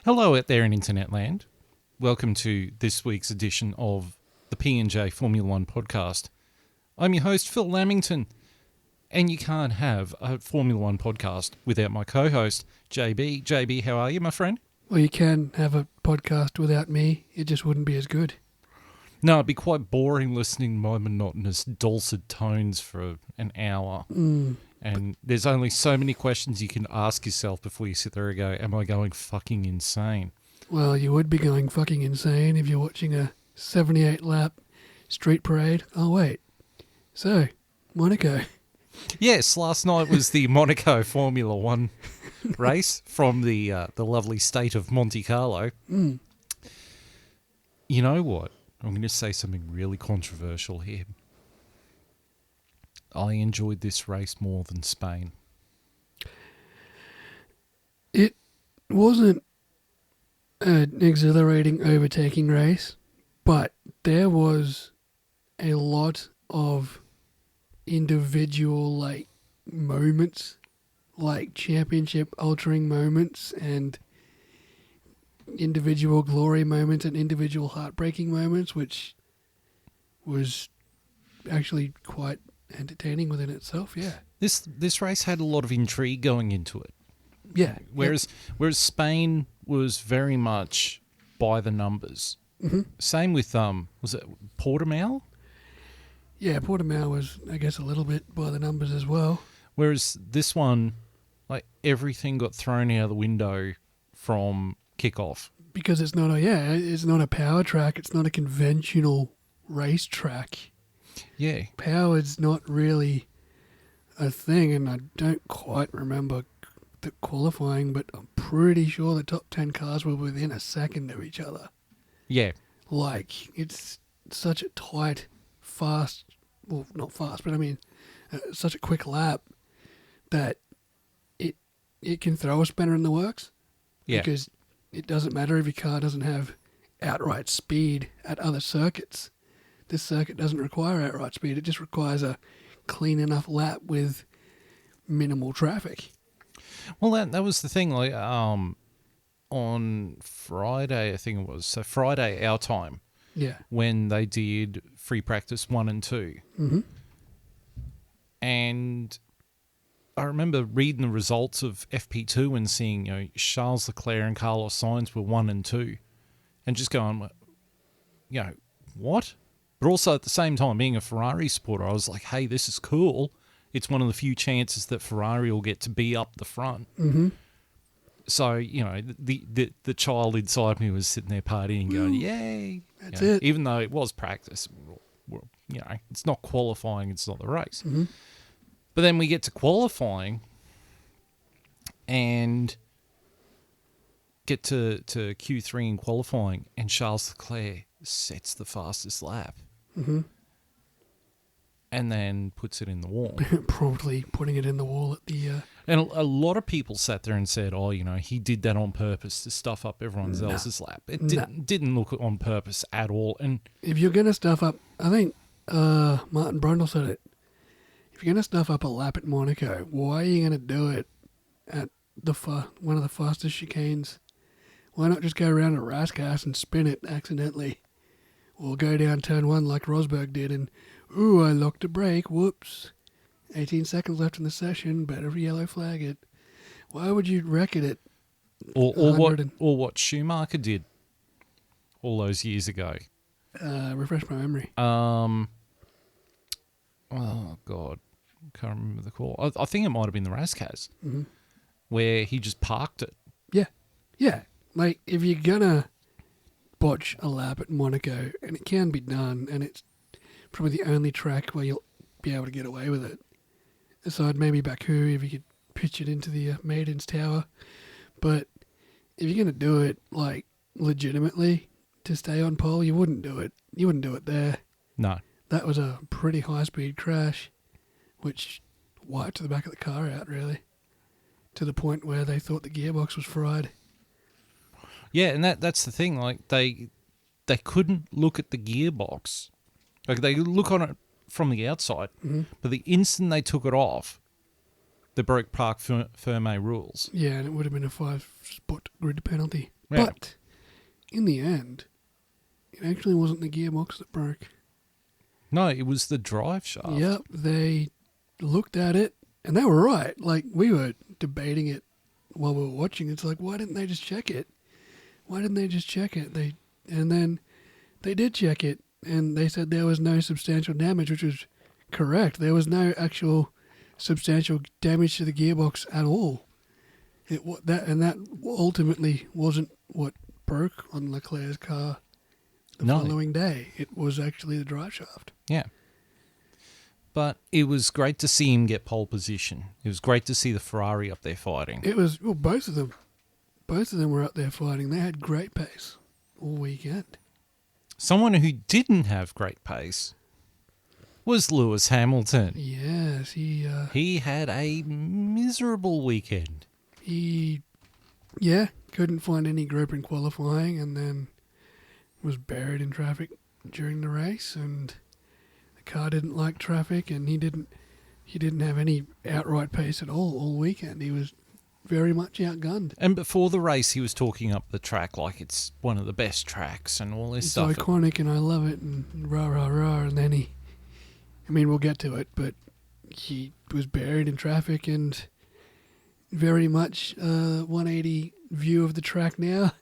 Hello out there in internet land. Welcome to this week's edition of the P&J Formula One podcast. I'm your host, Phil Lamington, and you can't have a Formula One podcast without my co-host, JB. JB, how are you, my friend? Well, you can have a podcast without me. It just wouldn't be as good. No, it'd be quite boring listening to my monotonous, dulcet tones for an hour. And there's only so many questions you can ask yourself before you sit there and go, am I going fucking insane? Well, you would be going fucking insane if you're watching a 78-lap street parade. Oh, wait. So, Monaco. Yes, last night was the Monaco Formula One race from the lovely state of Monte Carlo. You know what? I'm going to say something really controversial here. I enjoyed this race more than Spain. It wasn't an exhilarating overtaking race, but there was a lot of individual moments, like championship altering moments and individual glory moments and individual heartbreaking moments, which was actually quite entertaining within itself. Yeah, This race had a lot of intrigue going into it. yeah. Whereas Spain was very much by the numbers. Mm-hmm. Same with was it Portimao? Yeah, Portimao was, I guess, a little bit by the numbers as well. Whereas this one, like everything got thrown out the window from kickoff. Because it's not a power track. It's not a conventional race track. Yeah. Power is not really a thing, and I don't quite remember the qualifying, but I'm pretty sure the top 10 cars were within a second of each other. Yeah. Like, it's such a tight, fast, well, not fast, but I mean, such a quick lap that it can throw a spanner in the works. Yeah. Because it doesn't matter if your car doesn't have outright speed at other circuits. This circuit doesn't require outright speed. It just requires a clean enough lap with minimal traffic. Well, that was the thing. Like on Friday, I think it was. So Friday, our time. Yeah. When they did free practice 1 and 2. Mm-hmm. And I remember reading the results of FP2 and seeing, Charles Leclerc and Carlos Sainz were 1 and 2. And just going, what? But also at the same time, being a Ferrari supporter, I was like, hey, this is cool. It's one of the few chances that Ferrari will get to be up the front. Mm-hmm. So, the child inside me was sitting there partying going, yay. That's it. Even though it was practice, it's not qualifying, it's not the race. Mm-hmm. But then we get to qualifying and get to Q3 in qualifying, and Charles Leclerc sets the fastest lap. Mm-hmm. And then puts it in the wall. Promptly putting it in the wall at the... And a lot of people sat there and said, he did that on purpose to stuff up everyone else's lap. It didn't look on purpose at all. And if you're going to stuff up... I think Martin Brundle said it. If you're going to stuff up a lap at Monaco, why are you going to do it at one of the fastest chicanes? Why not just go around a rascass and spin it accidentally? Or go down turn 1 like Rosberg did and... Ooh, I locked a brake. Whoops. 18 seconds left in the session. Better yellow flag it. Why would you wreck it at or what Schumacher did all those years ago? Refresh my memory. Oh, God. Can't remember the call. I think it might have been the Rascas, where he just parked it. Yeah. Yeah. Like, if you're going to botch a lap at Monaco, and it can be done, and it's probably the only track where you'll be able to get away with it. Aside maybe Baku, if you could pitch it into the Maiden's Tower. But if you're going to do it, legitimately, to stay on pole, you wouldn't do it. You wouldn't do it there. No. That was a pretty high-speed crash, which wiped the back of the car out, really, to the point where they thought the gearbox was fried. Yeah, and that's the thing. Like, they couldn't look at the gearbox. Like, they look on it from the outside, but the instant they took it off, they broke Parc Ferme rules. Yeah, and it would have been a 5-spot grid penalty. Yeah. But in the end, it actually wasn't the gearbox that broke. No, it was the drive shaft. Yep, they looked at it, and they were right. Like, we were debating it while we were watching. It's like, why didn't they just check it? And then they did check it, and they said there was no substantial damage, which was correct. There was no actual substantial damage to the gearbox at all. That ultimately wasn't what broke on Leclerc's car the following day. It was actually the drive shaft. Yeah. But it was great to see him get pole position. It was great to see the Ferrari up there fighting. It was, well, both of them were up there fighting. They had great pace all weekend. Someone who didn't have great pace was Lewis Hamilton. Yes, He had a miserable weekend. he couldn't find any grip in qualifying, and then was buried in traffic during the race, and the car didn't like traffic, and he didn't have any outright pace at all weekend. He was very much outgunned. And before the race, he was talking up the track like it's one of the best tracks and all this It's stuff. iconic, and I love it, and rah, rah, rah, and then we'll get to it, but he was buried in traffic, and very much 180 view of the track now.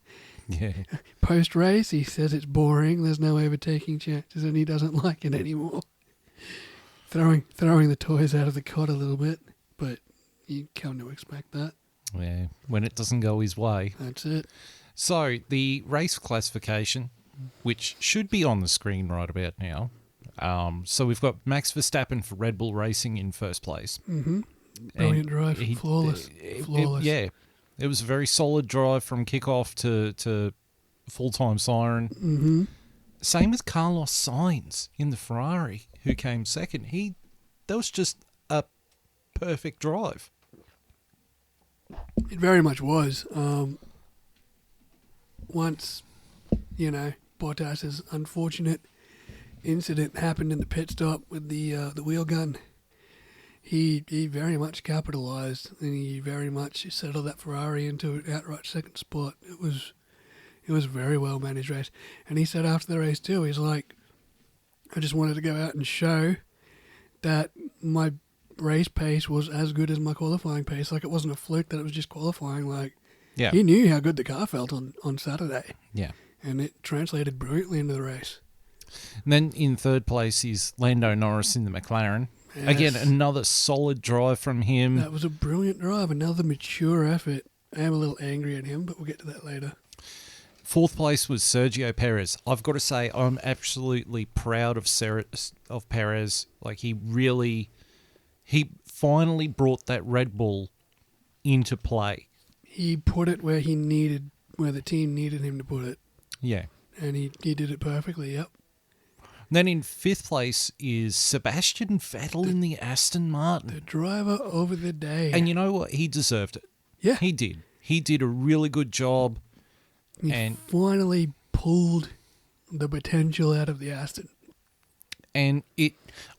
Yeah. Post-race, he says it's boring, there's no overtaking chances, and he doesn't like it anymore. Throwing the toys out of the cot a little bit, but you come to expect that. Yeah, when it doesn't go his way. That's it. So, the race classification, which should be on the screen right about now. So, we've got Max Verstappen for Red Bull Racing in first place. Mm-hmm. Brilliant drive. Flawless. Flawless. It was a very solid drive from kickoff to full-time siren. Mm-hmm. Same with Carlos Sainz in the Ferrari, who came second. That was just a perfect drive. It very much was. Once, Bottas's unfortunate incident happened in the pit stop with the wheel gun, he very much capitalized, and he very much settled that Ferrari into an outright second spot. It was a very well managed race, and he said after the race too, he's like, I just wanted to go out and show that my race pace was as good as my qualifying pace. Like, it wasn't a fluke that it was just qualifying. Like, Yeah. he knew how good the car felt on Saturday, Yeah. and it translated brilliantly into the race. And then in third place is Lando Norris in the McLaren. Yes. Again, another solid drive from him. That was a brilliant drive, another mature effort. I am a little angry at him, but we'll get to that later. Fourth place was Sergio Perez. I've got to say, I'm absolutely proud of Perez. Like, he finally brought that Red Bull into play. He put it where the team needed him to put it. Yeah. And he did it perfectly, yep. Then in fifth place is Sebastian Vettel in the Aston Martin. The driver over the day. And you know what? He deserved it. Yeah. He did. He did a really good job. He finally pulled the potential out of the Aston. And it,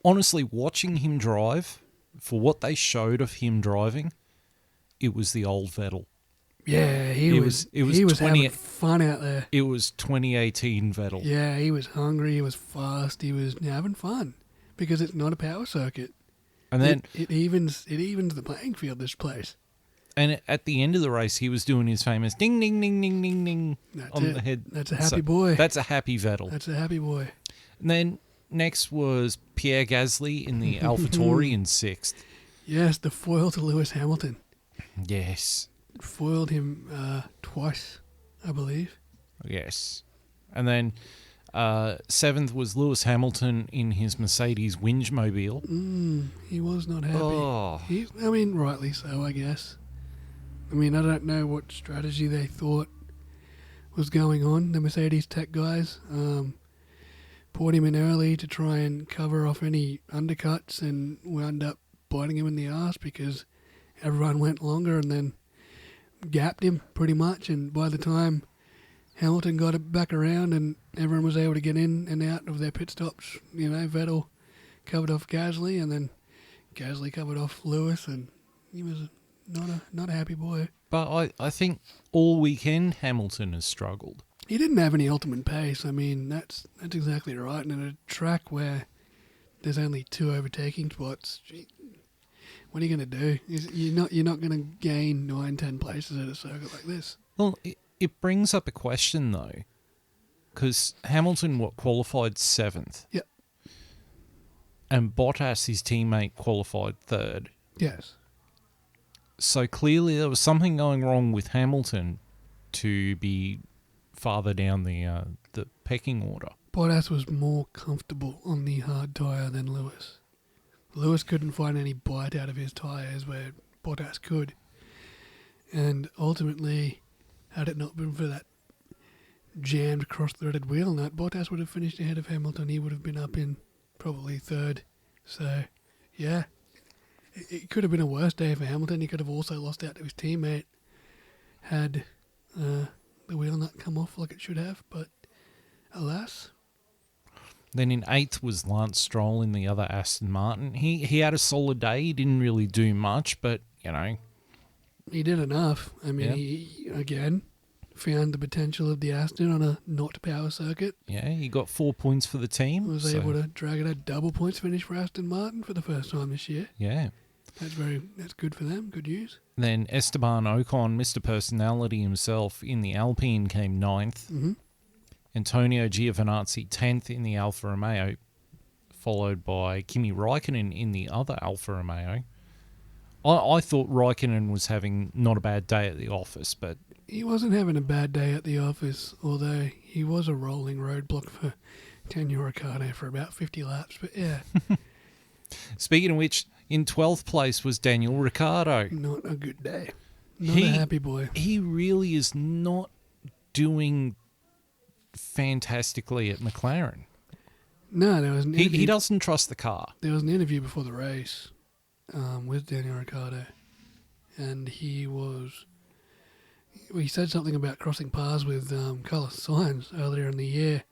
honestly, watching him drive, for what they showed of him driving, it was the old Vettel. Yeah, he was having fun out there. It was 2018 Vettel. Yeah, he was hungry, he was fast, he was having fun, because it's not a power circuit. And then it evens the playing field, this place. And at the end of the race, he was doing his famous ding, ding, ding, ding, ding, ding on the head. That's a happy boy. That's a happy Vettel. That's a happy boy. And then next was Pierre Gasly in the AlphaTauri in sixth. Yes, the foil to Lewis Hamilton. Yes. Foiled him twice, I believe. Yes. And then seventh was Lewis Hamilton in his Mercedes Winchmobile. He was not happy. Oh. Rightly so, I guess. I don't know what strategy they thought was going on. The Mercedes tech guys poured him in early to try and cover off any undercuts, and wound up biting him in the arse because everyone went longer and then gapped him pretty much. And by the time Hamilton got it back around and everyone was able to get in and out of their pit stops, Vettel covered off Gasly, and then Gasly covered off Lewis, and he Not a happy boy. But I think all weekend Hamilton has struggled. He didn't have any ultimate pace. I mean, that's exactly right. And at a track where there's only 2 overtaking spots, what are you going to do? You're not going to gain 9, 10 places at a circuit like this. Well, it brings up a question, though, because Hamilton, qualified 7th? Yep. And Bottas, his teammate, qualified 3rd. Yes. So clearly there was something going wrong with Hamilton to be farther down the pecking order. Bottas was more comfortable on the hard tyre than Lewis. Lewis couldn't find any bite out of his tyres where Bottas could. And ultimately, had it not been for that jammed cross-threaded wheel nut, Bottas would have finished ahead of Hamilton. He would have been up in probably 3rd. So, yeah, it could have been a worse day for Hamilton. He could have also lost out to his teammate had the wheel nut come off like it should have. But alas... Then in 8th was Lance Stroll in the other Aston Martin. He had a solid day. He didn't really do much, but, he did enough. I mean, He, again, found the potential of the Aston on a not power circuit. Yeah, he got 4 points for the team. Was able to drag it a double points finish for Aston Martin for the first time this year. Yeah. That's good for them. Good news. Then Esteban Ocon, Mr. Personality himself, in the Alpine came 9th. Mm-hmm. Antonio Giovinazzi 10th in the Alfa Romeo, followed by Kimi Räikkönen in the other Alfa Romeo. I thought Räikkönen was having not a bad day at the office, but... He wasn't having a bad day at the office, although he was a rolling roadblock for Daniel Ricciardo for about 50 laps, but yeah. Speaking of which, in 12th place was Daniel Ricciardo. Not a good day. Not a happy boy. He really is not doing fantastically at McLaren. No, there was an interview. He doesn't trust the car. There was an interview before the race with Daniel Ricciardo, and he said something about crossing paths with Carlos Sainz earlier in the year,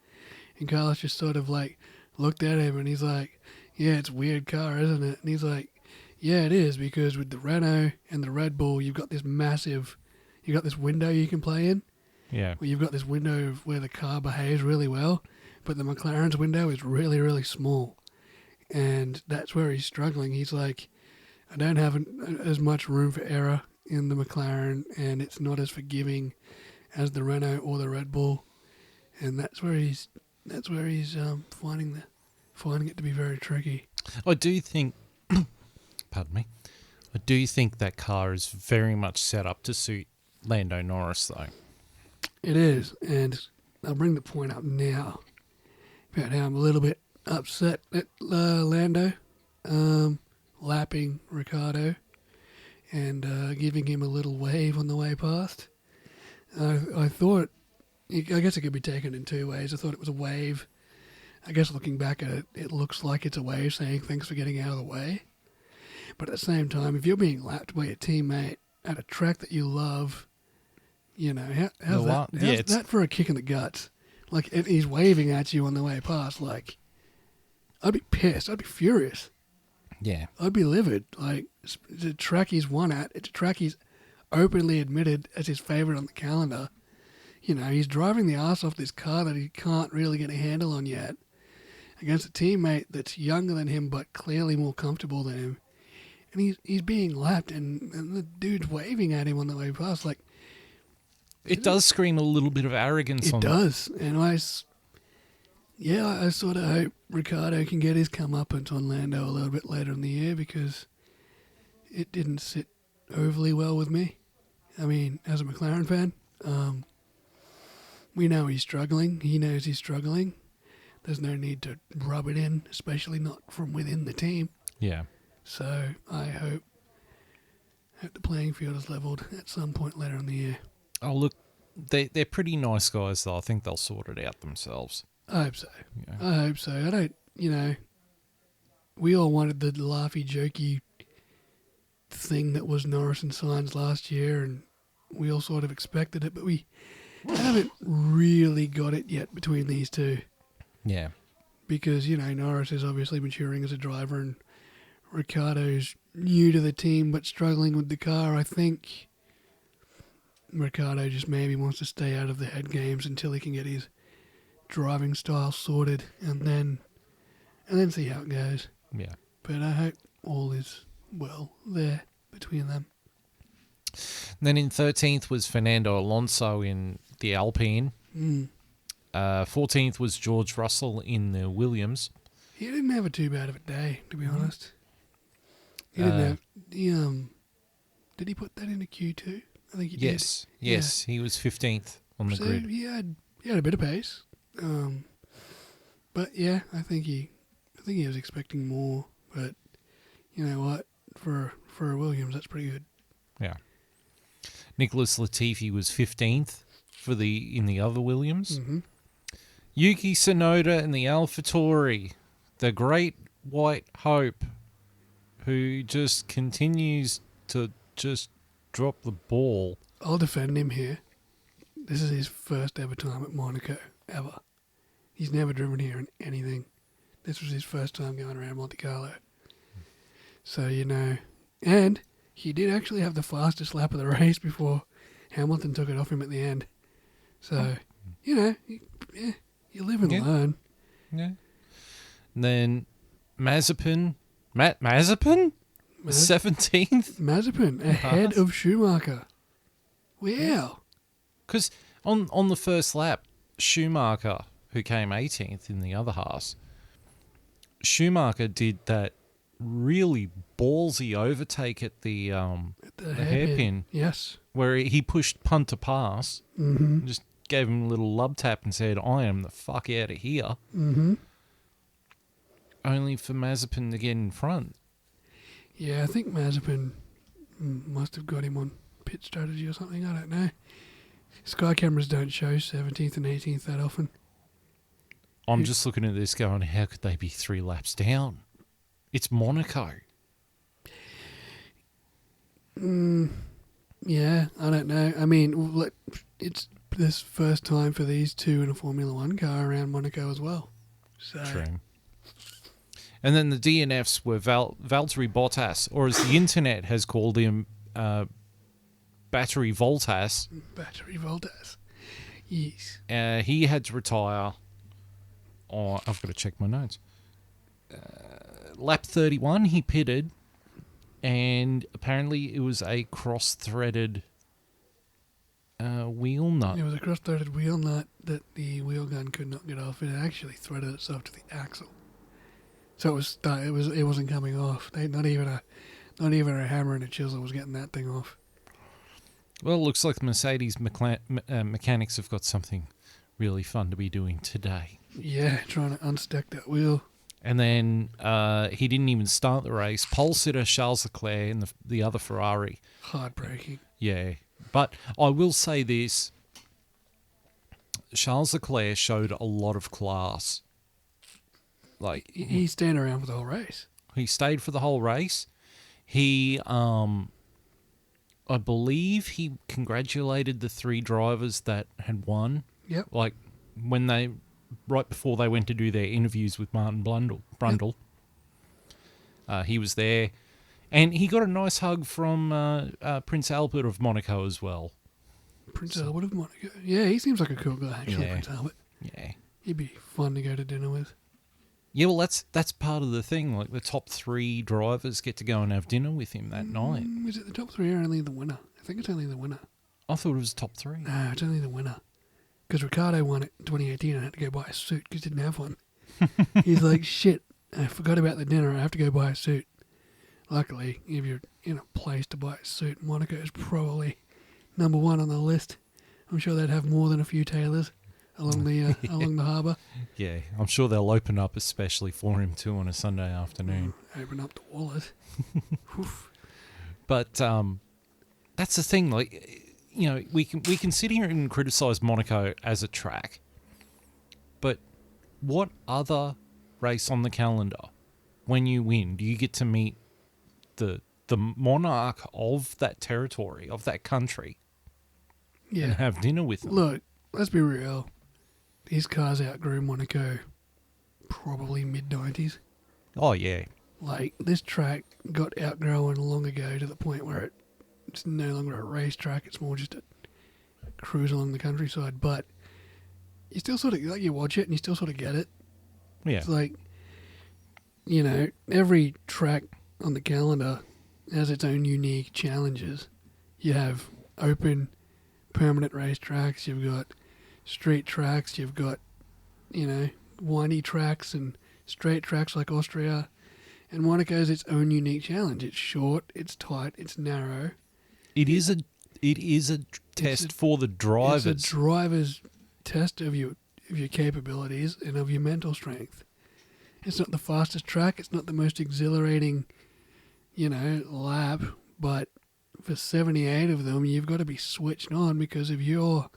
and Carlos just sort of like looked at him and he's like, yeah, it's a weird car, isn't it? And he's like, yeah, it is, because with the Renault and the Red Bull, you've got this window you can play in. Yeah. Well, you've got this window of where the car behaves really well, but the McLaren's window is really, really small. And that's where he's struggling. He's like, I don't have as much room for error in the McLaren, and it's not as forgiving as the Renault or the Red Bull. And that's where he's finding it to be very tricky. I do think, pardon me, I do think that car is very much set up to suit Lando Norris, though. It is, and I'll bring the point up now about how I'm a little bit upset at Lando lapping Ricciardo and giving him a little wave on the way past. I thought, I guess it could be taken in 2 ways. I thought it was a wave. I guess looking back at it, it looks like it's a wave saying thanks for getting out of the way. But at the same time, if you're being lapped by your teammate at a track that you love, how's that for a kick in the guts? Like, he's waving at you on the way past. Like, I'd be pissed. I'd be furious. Yeah. I'd be livid. Like, it's a track he's won at. It's a track he's openly admitted as his favourite on the calendar. He's driving the arse off this car that he can't really get a handle on yet against a teammate that's younger than him but clearly more comfortable than him. And he's being lapped and the dude's waving at him on the way past. Like, it does scream a little bit of arrogance on it. It does. And I sort of hope Ricciardo can get his comeuppance on Lando a little bit later in the year, because it didn't sit overly well with me. I mean, as a McLaren fan, we know he's struggling. He knows he's struggling. There's no need to rub it in, especially not from within the team. Yeah. So I hope the playing field is leveled at some point later in the year. Oh, look, they're pretty nice guys, though. I think they'll sort it out themselves. I hope so. Yeah. I hope so. I don't, we all wanted the laughy, jokey thing that was Norris and Sainz last year, and we all sort of expected it, but we haven't really got it yet between these two. Yeah. Because, Norris is obviously maturing as a driver, and Ricciardo's new to the team but struggling with the car. I think Ricciardo just maybe wants to stay out of the head games until he can get his driving style sorted, and then see how it goes. Yeah. But I hope all is well there between them. Then in 13th was Fernando Alonso in the Alpine. 14th was George Russell in the Williams. He didn't have too bad of a day, to be honest. He didn't have... did he put that into Q2? I think he did. Yes. He was 15th on the grid. He had a bit of pace. But yeah, I think he was expecting more. But you know what? For a Williams, that's pretty good. Yeah. Nicholas Latifi was 15th in the other Williams. Mm-hmm. Yuki Tsunoda in the AlphaTauri, the great white hope, who just continues to just drop the ball. I'll defend him here. This is his first ever time at Monaco, ever. He's never driven here in anything. This was his first time going around Monte Carlo. So, and he did actually have the fastest lap of the race before Hamilton took it off him at the end. So, you live and learn. Yeah. And then Mazepin. Mazepin? 17th? Mazepin, ahead of Schumacher. Wow. Because on the first lap, Schumacher, who came 18th in the other half, Schumacher did that really ballsy overtake at the hairpin. Yes. Where he pushed punt to pass, just gave him a little lub tap and said, I am the fuck out of here. Mm-hmm. Only for Mazepin to get in front. Yeah, I think Mazepin must have got him on pit strategy or something. I don't know. Sky cameras don't show 17th and 18th that often. I'm just looking at this going, how could they be 3 laps down? It's Monaco. Yeah, I don't know. I mean, it's this first time for these two in a Formula One car around Monaco as well. So. True. And then the DNFs were Valtteri Bottas, or as the internet has called him, Battery Voltas. Battery Voltas. Yes. He had to retire. Oh, I've got to check my notes. Lap 31, he pitted, and apparently it was a cross-threaded wheel nut. It was a cross-threaded wheel nut that the wheel gun could not get off. It actually threaded itself to the axle, so it wasn't coming off. Not even a hammer and a chisel was getting that thing off. Well, it looks like the Mercedes mechanics have got something really fun to be doing today. Yeah, trying to unstack that wheel. And then he didn't even start the race. Pole sitter Charles Leclerc in the other Ferrari. Heartbreaking. Yeah. But I will say this. Charles Leclerc showed a lot of class. Like He stayed around for the whole race. He stayed for the whole race. He, I believe he congratulated the 3 drivers that had won. Yep. Like right before they went to do their interviews with Martin Brundle. Yep. He was there. And he got a nice hug from Prince Albert of Monaco as well. Prince Albert of Monaco. Yeah, he seems like a cool guy, actually, Yeah. Prince Albert. Yeah. He'd be fun to go to dinner with. Yeah, well, that's part of the thing. Like, the top 3 drivers get to go and have dinner with him that night. Is it the top 3 or only the winner? I think it's only the winner. I thought it was top 3. No, it's only the winner. Because Ricciardo won it in 2018 and had to go buy a suit because he didn't have one. He's like, shit, I forgot about the dinner. I have to go buy a suit. Luckily, if you're in a place to buy a suit, Monaco is probably number 1 on the list. I'm sure they'd have more than a few tailors along the along the harbour. Yeah, I'm sure they'll open up especially for him too on a Sunday afternoon. Open up the wallet. But that's the thing. Like, we can sit here and criticize Monaco as a track, but what other race on the calendar, when you win, do you get to meet the monarch of that territory, of that country, and have dinner with them? Look, let's be real. These cars outgrew Monaco probably mid-90s. Oh, yeah. Like, this track got outgrown long ago to the point where it's no longer a racetrack. It's more just a cruise along the countryside. But you still sort of, like, you watch it and you still sort of get it. Yeah. It's like, you know, every track on the calendar has its own unique challenges. You have open, permanent racetracks. You've got street tracks. You've got, you know, windy tracks and straight tracks like Austria. And Monaco's its own unique challenge. It's short, it's tight, it's narrow. It is a test for the drivers. It's a driver's test of your capabilities and of your mental strength. It's not the fastest track. It's not the most exhilarating, you know, lap. But for 78 of them, you've got to be switched on, because if you're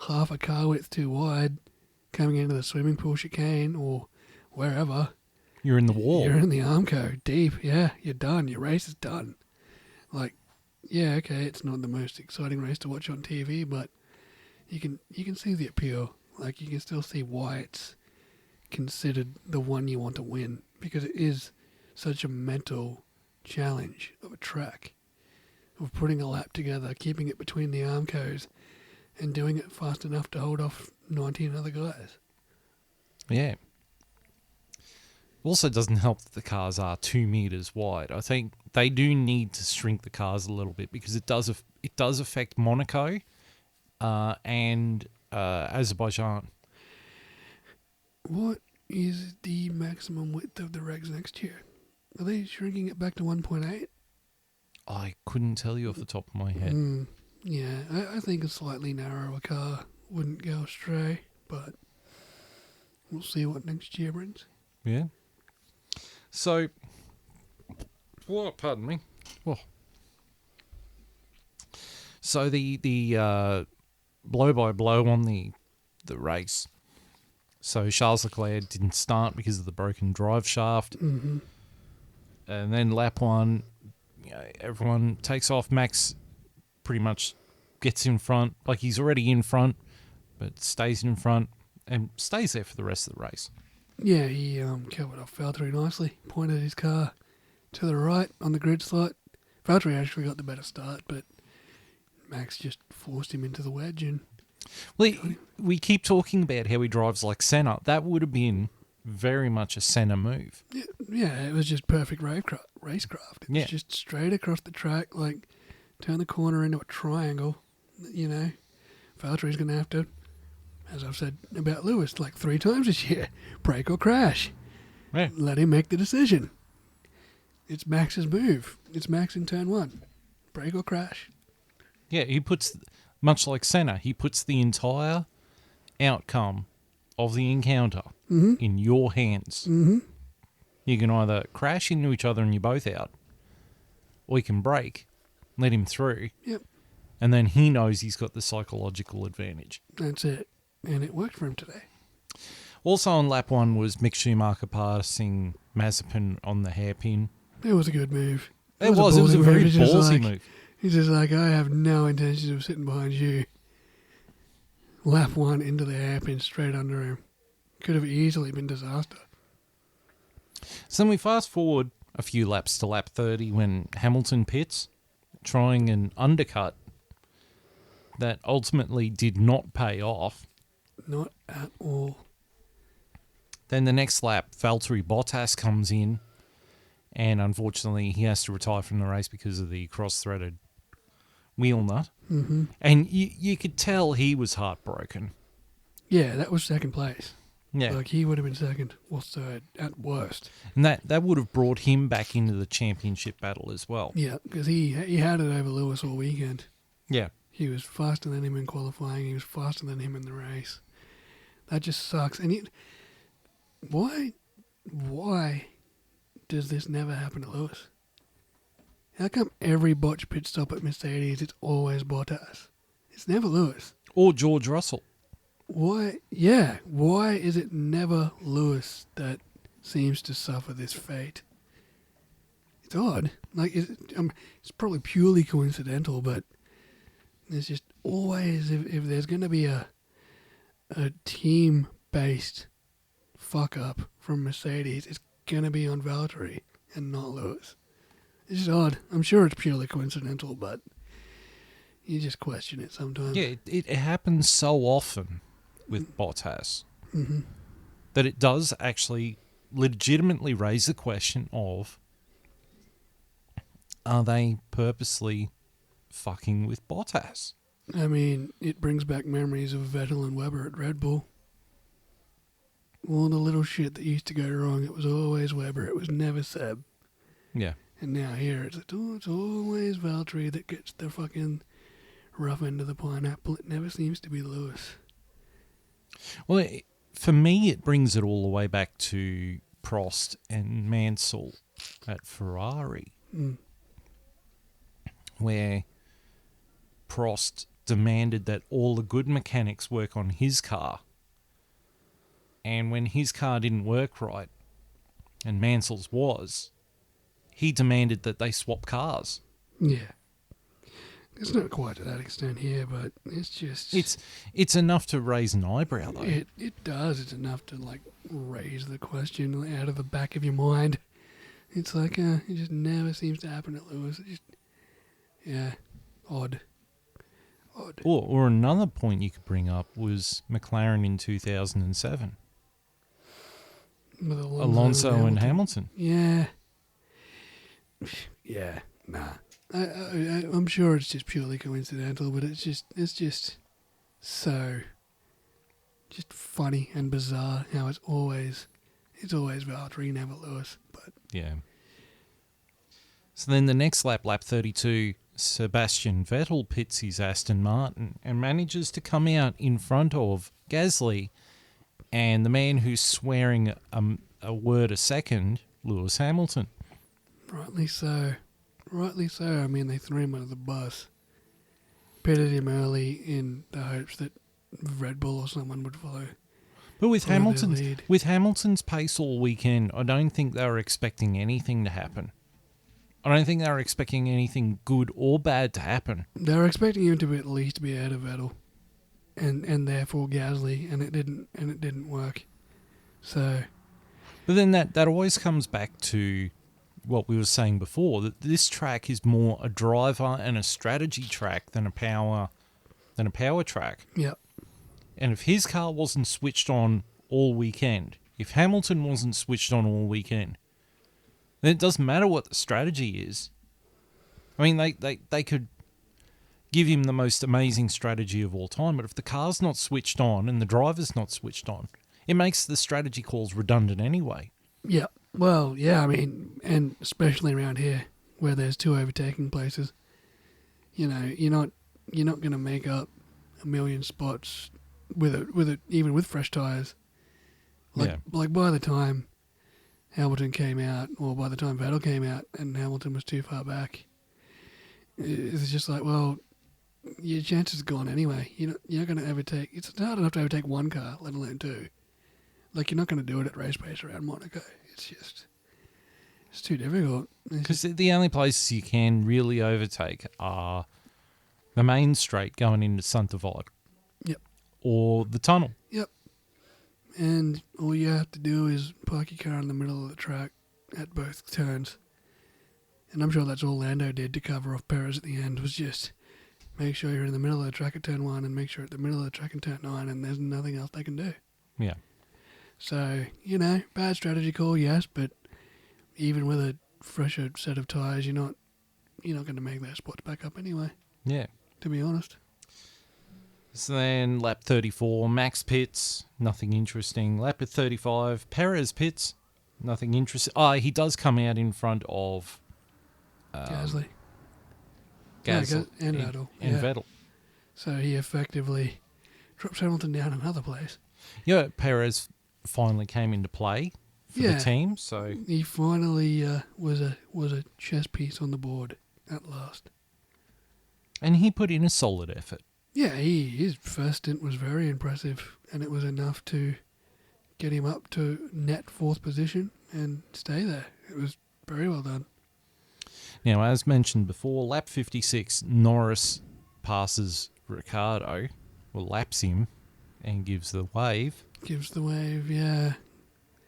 half a car width too wide coming into the swimming pool chicane or wherever, You're in the wall. you're in the Armco deep. Yeah, you're done. Your race is done. Like, yeah, okay, it's not the most exciting race to watch on TV, but you can see the appeal. Like, you can still see why it's considered the one you want to win, because it is such a mental challenge of a track, of putting a lap together, keeping it between the Armcos, and doing it fast enough to hold off 19 other guys. Yeah. Also doesn't help that the cars are 2 meters wide. I think they do need to shrink the cars a little bit, because it does affect Monaco and Azerbaijan. What is the maximum width of the regs next year? Are they shrinking it back to 1.8? I couldn't tell you off the top of my head. Yeah, I think a slightly narrower car wouldn't go astray, but we'll see what next year brings. Yeah. So, pardon me. Whoa. So the blow by blow on the race. So Charles Leclerc didn't start because of the broken drive shaft. Mm-hmm. And then lap one, you know, everyone takes off. Max pretty much gets in front, like he's already in front, but stays in front and stays there for the rest of the race. Yeah, he covered off Valtteri nicely, pointed his car to the right on the grid slot. Valtteri actually got the better start, but Max just forced him into the wedge. And well, we keep talking about how he drives like Senna. That would have been very much a Senna move. yeah, it was just perfect racecraft. It was just straight across the track, like turn the corner into a triangle. You know, Valtteri's going to have to, as I've said about Lewis like 3 times this year, brake or crash. Yeah. Let him make the decision. It's Max's move. It's Max in turn 1. Brake or crash. Yeah, he puts, much like Senna, he puts the entire outcome of the encounter in your hands. Mm-hmm. You can either crash into each other and you're both out, or you can brake, let him through, Yep. and then he knows he's got the psychological advantage. That's it. And it worked for him today. Also on lap 1 was Mick Schumacher passing Mazepin on the hairpin. It was a good move. It was a ballsy very He's just ballsy like- move. He's just like, I have no intention of sitting behind you. Lap 1 into the hairpin straight under him. Could have easily been disaster. So then we fast forward a few laps to lap 30 when Hamilton pits, trying an undercut that ultimately did not pay off. Not at all. Then the next lap, Valtteri Bottas comes in, and unfortunately he has to retire from the race because of the cross-threaded wheel nut. Mm-hmm. And you could tell he was heartbroken. Yeah, that was second place. Yeah. Like, he would have been second or third at worst. And that would have brought him back into the championship battle as well. Yeah, because he had it over Lewis all weekend. Yeah. He was faster than him in qualifying. He was faster than him in the race. That just sucks. And why does this never happen to Lewis? How come every botch pit stop at Mercedes, it's always Bottas? It's never Lewis. Or George Russell. Why? Yeah, why is it never Lewis that seems to suffer this fate? It's odd. Like, it's probably purely coincidental, but there's just always, if there's going to be a team-based fuck-up from Mercedes, it's going to be on Valtteri. and not Lewis. It's just odd. I'm sure it's purely coincidental, but you just question it sometimes. Yeah, it happens so often with Bottas Mm-hmm. that it does actually legitimately raise the question of, are they purposely fucking with Bottas? I mean, it brings back memories of Vettel and Webber at Red Bull. All the little shit that used to go wrong, it was always Webber. It was never Seb. Yeah. And now here it's always Valtteri that gets the fucking rough end of the pineapple. It never seems to be Lewis. Well, for me, it brings it all the way back to Prost and Mansell at Ferrari, where Prost demanded that all the good mechanics work on his car. And when his car didn't work right, and Mansell's was, he demanded that they swap cars. Yeah. It's not quite to that extent here, but it's just... It's enough to raise an eyebrow, though. It does. It's enough to, like, raise the question out of the back of your mind. It's like, it just never seems to happen at Lewis. Yeah, odd. Or another point you could bring up was McLaren in 2007. With Alonso and Hamilton. Yeah. Yeah, nah. I'm sure it's just purely coincidental, but it's just so just funny and bizarre how it's always Valtteri, never Lewis. But yeah. So then the next lap 32, Sebastian Vettel pits his Aston Martin and manages to come out in front of Gasly and the man who's swearing a word a second, Lewis Hamilton. Rightly so. I mean, they threw him under the bus. Pitted him early in the hopes that Red Bull or someone would follow. But with follow their lead. Hamilton's pace all weekend, I don't think they were expecting anything to happen. I don't think they were expecting anything good or bad to happen. They were expecting him to at least be ahead of Vettel, and therefore Gasly, and it didn't work. So, but then that always comes back to what we were saying before, that this track is more a driver and a strategy track than a power track. yeah. And if his car wasn't switched on all weekend, if Hamilton wasn't switched on all weekend, then it doesn't matter what the strategy is. I mean, they could give him the most amazing strategy of all time, but if the car's not switched on and the driver's not switched on, it makes the strategy calls redundant anyway. Yeah. Well, yeah, I mean, and especially around here where there's two overtaking places, you're not going to make up a million spots with it even with fresh tires. Like by the time Hamilton came out, or by the time Vettel came out and Hamilton was too far back, it's just like, well, your chances are gone anyway. You're not going to overtake. It's hard enough to overtake one car, let alone two. Like, you're not going to do it at race pace around Monaco. It's too difficult. Because the only places you can really overtake are the main straight going into Santa Vold. Yep. Or the tunnel. Yep. And all you have to do is park your car in the middle of the track at both turns. And I'm sure that's all Lando did to cover off Perez at the end, was just make sure you're in the middle of the track at turn 1 and make sure at the middle of the track at turn 9, and there's nothing else they can do. Yeah. So, bad strategy call, yes, but even with a fresher set of tyres, you're not going to make those spots back up anyway. Yeah. To be honest. So then lap 34, Max pits, nothing interesting. Lap at 35, Perez pits, nothing interesting. He does come out in front of Gasly. And Vettel. And Yeah. Vettel. So he effectively drops Hamilton down another place. Yeah, Perez finally came into play for the team, so He finally was a chess piece on the board at last. and he put in a solid effort. Yeah, his first stint was very impressive, and it was enough to get him up to net 4th position and stay there. It was very well done. Now, as mentioned before, lap 56, Norris passes Ricciardo, or laps him, and gives the wave. Gives the wave, yeah.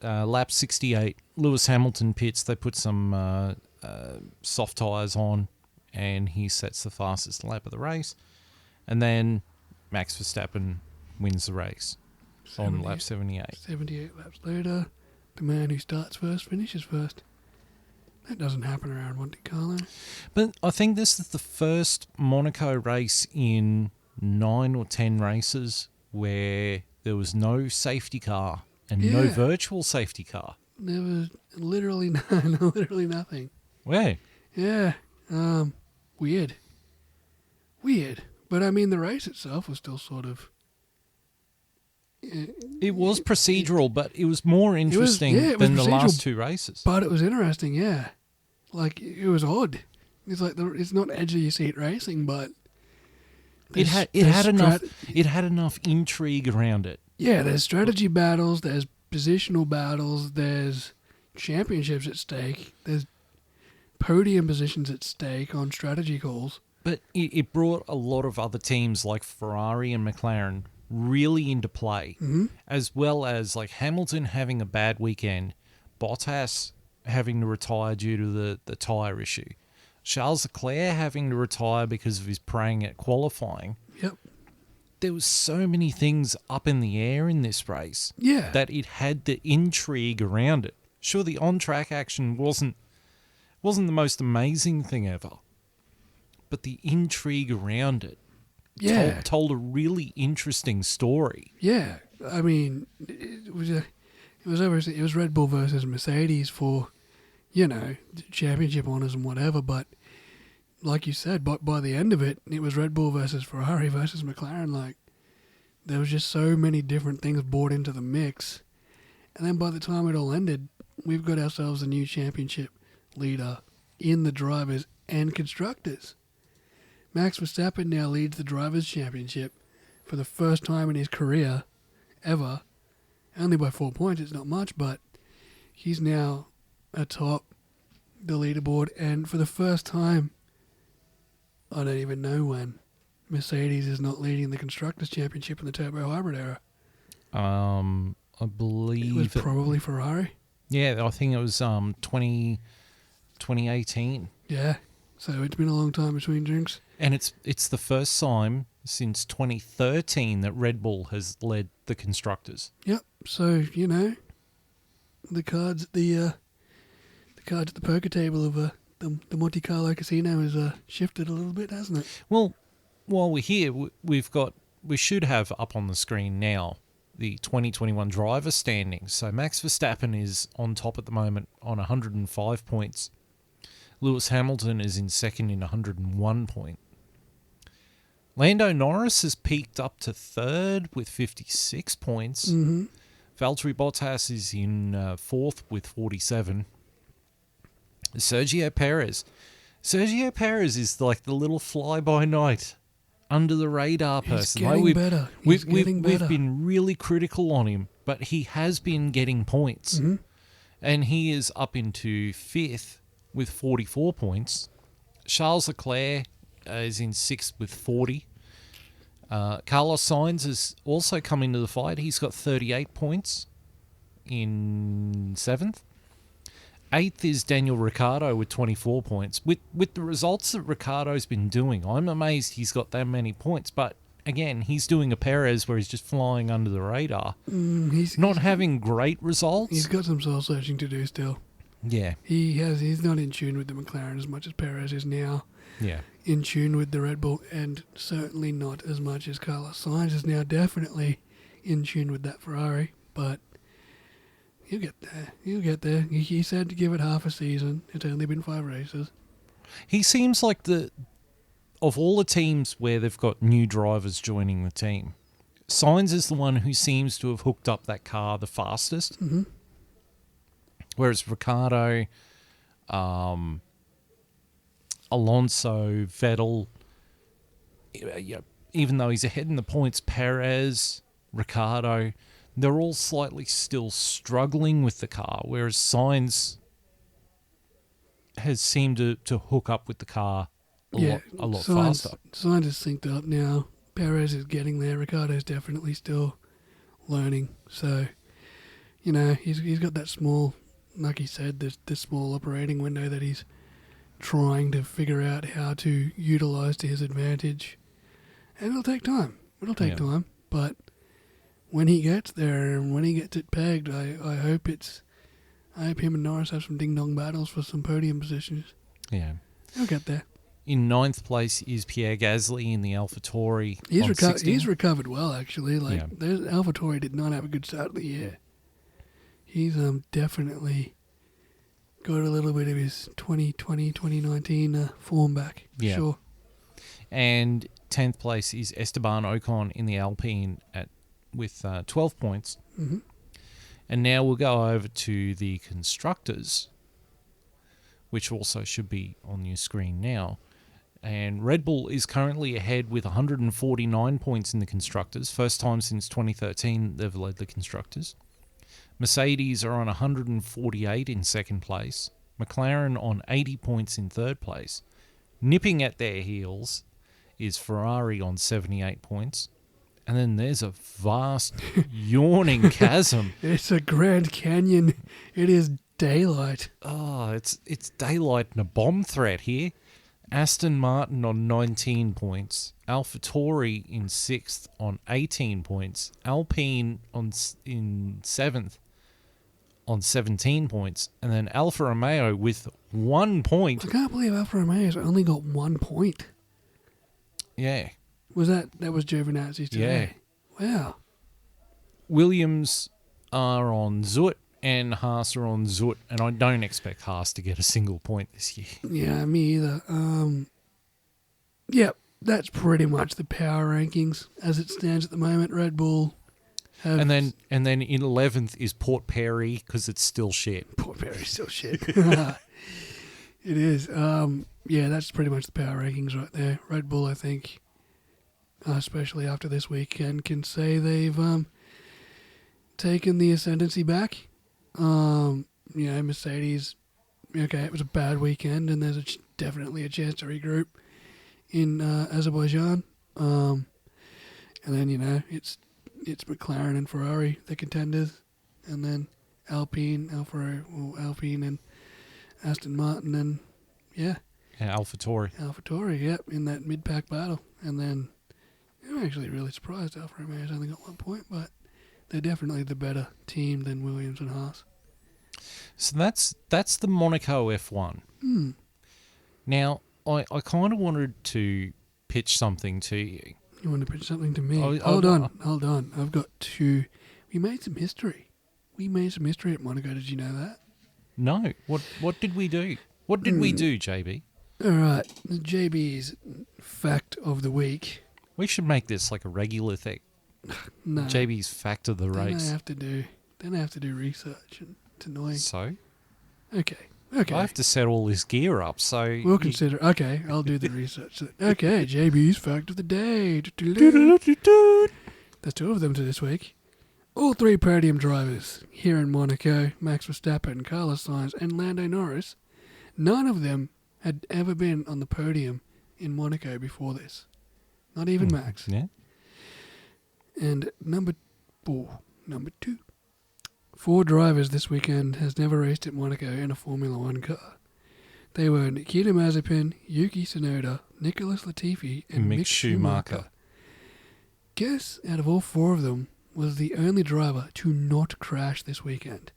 lap 68, Lewis Hamilton pits. They put some soft tyres on, and he sets the fastest lap of the race. And then Max Verstappen wins the race on lap 78. 78 laps later, the man who starts first finishes first. That doesn't happen around Monte Carlo. But I think this is the first Monaco race in 9 or 10 races where there was no safety car and no virtual safety car. Never, literally, literally nothing. Where? Yeah, weird. But I mean, the race itself was still sort of. It was procedural, but it was more interesting than the last two races. But it was interesting, yeah. Like, it was odd. It's like it's not edge of your seat racing, but it had enough intrigue around it. Yeah, there's strategy battles, there's positional battles, there's championships at stake, there's podium positions at stake on strategy calls. But it brought a lot of other teams like Ferrari and McLaren really into play, as well as like Hamilton having a bad weekend, Bottas having to retire due to the tyre issue, Charles Leclerc having to retire because of his praying at qualifying. Yep. There was so many things up in the air in this race that it had the intrigue around it. Sure, the on-track action wasn't the most amazing thing ever, but the intrigue around it told a really interesting story. Yeah, I mean, it was Red Bull versus Mercedes for, championship honours and whatever. But like you said, by the end of it, it was Red Bull versus Ferrari versus McLaren. Like, there was just so many different things brought into the mix, and then by the time it all ended, we've got ourselves a new championship leader in the drivers and constructors. Max Verstappen now leads the Drivers' Championship for the first time in his career ever. Only by 4 points, it's not much, but he's now atop the leaderboard. And for the first time, I don't even know when, Mercedes is not leading the Constructors' Championship in the Turbo Hybrid era. I believe it was probably Ferrari. Yeah, I think it was 2018. Yeah, so it's been a long time between drinks. And it's the first time since 2013 that Red Bull has led the constructors. Yep. So the cards at the poker table of the Monte Carlo casino has shifted a little bit, hasn't it? Well, while we're here, we should have up on the screen now the 2021 driver standings. So Max Verstappen is on top at the moment on 105 points. Lewis Hamilton is in second in 101 points. Lando Norris has peaked up to third with 56 points. Mm-hmm. Valtteri Bottas is in fourth with 47. Sergio Perez is like the little fly-by-night, under-the-radar person. He's getting better. We've been really critical on him, but he has been getting points. Mm-hmm. And he is up into fifth with 44 points. Charles Leclerc is in sixth with 40. Carlos Sainz has also come into the fight. He's got 38 points in seventh. Eighth is Daniel Ricciardo with 24 points. With the results that Ricciardo's been doing, I'm amazed he's got that many points. But again, he's doing a Perez where he's just flying under the radar. He's having great results. He's got some soul searching to do still. Yeah. He's not in tune with the McLaren as much as Perez is now. Yeah. In tune with the Red Bull, and certainly not as much as Carlos Sainz is now definitely in tune with that Ferrari. But he'll get there. He said to give it half a season. It's only been 5 races. He seems like of all the teams where they've got new drivers joining the team, Sainz is the one who seems to have hooked up that car the fastest. Mm-hmm. Whereas Ricciardo, Alonso, Vettel, even though he's ahead in the points, Perez, Ricciardo, they're all slightly still struggling with the car, whereas Sainz has seemed to hook up with the car a lot faster. Sainz is synced up now. Perez is getting there. Ricciardo's definitely still learning. So, you know, he's got that small, like he said, this small operating window that he's trying to figure out how to utilize to his advantage. And it'll take time. Time. But when he gets there and when he gets it pegged, I hope him and Norris have some ding-dong battles for some podium positions. Yeah. He'll get there. In 9th place is Pierre Gasly in the AlphaTauri. He's recovered well, actually. AlphaTauri did not have a good start of the year. He's definitely got a little bit of his 2020, 2019 form back. Yeah. Sure. And 10th place is Esteban Ocon in the Alpine with 12 points. Mm-hmm. And now we'll go over to the constructors, which also should be on your screen now. And Red Bull is currently ahead with 149 points in the constructors. First time since 2013 they've led the constructors. Mercedes are on 148 in second place. McLaren on 80 points in third place. Nipping at their heels is Ferrari on 78 points. And then there's a vast, yawning chasm. It's a Grand Canyon. It is daylight. Oh, it's daylight and a bomb threat here. Aston Martin on 19 points. AlphaTauri in 6th on 18 points. Alpine in 7th on 17 points. And then Alfa Romeo with 1 point. I can't believe Alfa Romeo's only got 1 point. Yeah. Was that was Giovinazzi's today? Yeah. Wow. Williams are on Zut and Haas are on Zut, and I don't expect Haas to get a single point this year. Yeah, me either. Yep, that's pretty much the power rankings as it stands at the moment. Red Bull have... And then in 11th is Port Perry because it's still shit. Port Perry's still shit. It is. Yeah, that's pretty much the power rankings right there. Red Bull, I think, especially after this weekend, can say they've taken the ascendancy back. Mercedes, okay, it was a bad weekend, and there's definitely a chance to regroup in Azerbaijan. And then, it's McLaren and Ferrari, the contenders, and then Alpine and Aston Martin, and AlphaTauri, yep, in that mid-pack battle. And then I'm actually really surprised Alfa Romeo's only got 1 point, but they're definitely the better team than Williams and Haas. So that's the Monaco F1. Now, I kind of wanted to pitch something to you. You want to pitch something to me? Hold on. I've got two. We made some history. At Monaco. Did you know that? No. What did we do? What did we do, JB? All right. The JB's fact of the week. We should make this like a regular thing. No. JB's fact of the race. Then I have to do research, and it's annoying. So? Okay. I have to set all this gear up, so... We'll consider... Okay, I'll do the research. Okay, JB's fact of the day. There's 2 of them to this week. All 3 podium drivers here in Monaco, Max Verstappen, Carlos Sainz, and Lando Norris, none of them had ever been on the podium in Monaco before this. Not even Max. Yeah. And number 2. 4 drivers this weekend has never raced at Monaco in a Formula 1 car. They were Nikita Mazepin, Yuki Tsunoda, Nicholas Latifi, and Mick Schumacher. Guess out of all 4 of them was the only driver to not crash this weekend?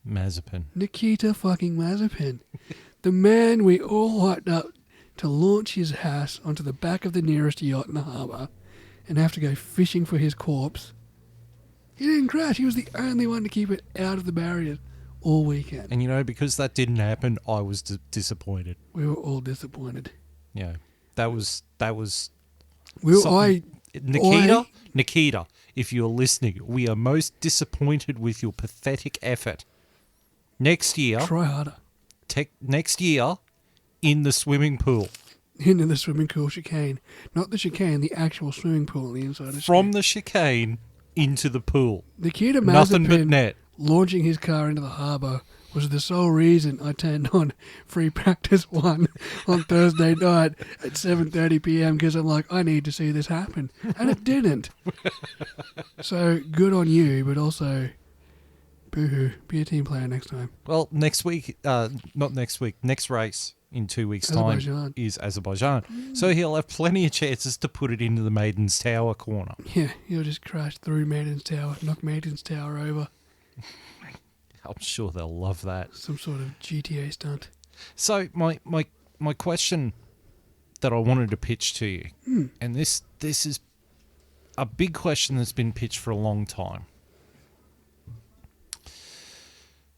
Mazepin. Nikita fucking Mazepin. The man we all hyped up to launch his Haas onto the back of the nearest yacht in the harbour and have to go fishing for his corpse. He didn't crash. He was the only one to keep it out of the barriers all weekend. And because that didn't happen, I was disappointed. We were all disappointed. Yeah, that was. Nikita, if you're listening, we are most disappointed with your pathetic effort. Next year, try harder. Next year, in the swimming pool. Into the swimming pool chicane, not the chicane, the actual swimming pool on the inside. From the chicane into the pool. Nikita Mazepin, nothing but net. Launching his car into the harbour was the sole reason I turned on free practice 1 on Thursday night at 7:30 p.m. because I'm like, I need to see this happen, and it didn't. So good on you, but also Boo-hoo. Be a team player next time. Well, next week, not next week, next race in 2 weeks' time Azerbaijan. is Azerbaijan. So he'll have plenty of chances to put it into the Maiden's Tower corner. Yeah, he'll just crash through Maiden's Tower, knock Maiden's Tower over. I'm sure they'll love that. Some sort of GTA stunt. So my question that I wanted to pitch to you, and this is a big question that's been pitched for a long time.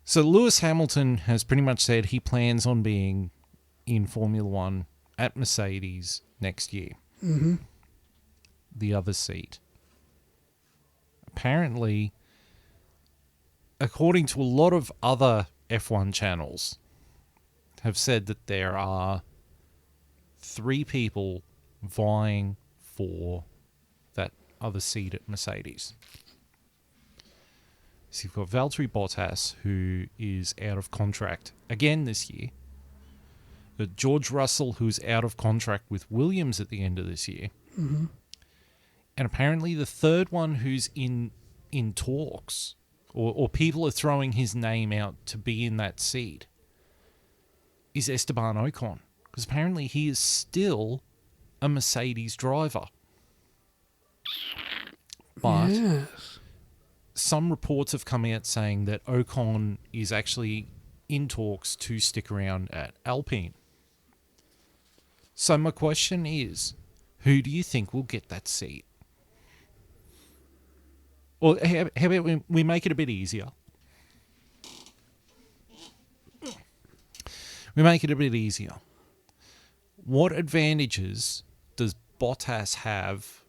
So Lewis Hamilton has pretty much said he plans on being in Formula One at Mercedes next year. Mm-hmm. The other seat. Apparently, according to a lot of other F1 channels, have said that there are 3 people vying for that other seat at Mercedes. So you've got Valtteri Bottas, who is out of contract again this year. You've got George Russell, who's out of contract with Williams at the end of this year. Mm-hmm. And apparently the third one who's in talks, or people are throwing his name out to be in that seat, is Esteban Ocon. Because apparently he is still a Mercedes driver. But yes. some reports have come out saying that Ocon is actually in talks to stick around at Alpine. So my question is, who do you think will get that seat? Or how about we make it a bit easier? We make it a bit easier. What advantages does Bottas have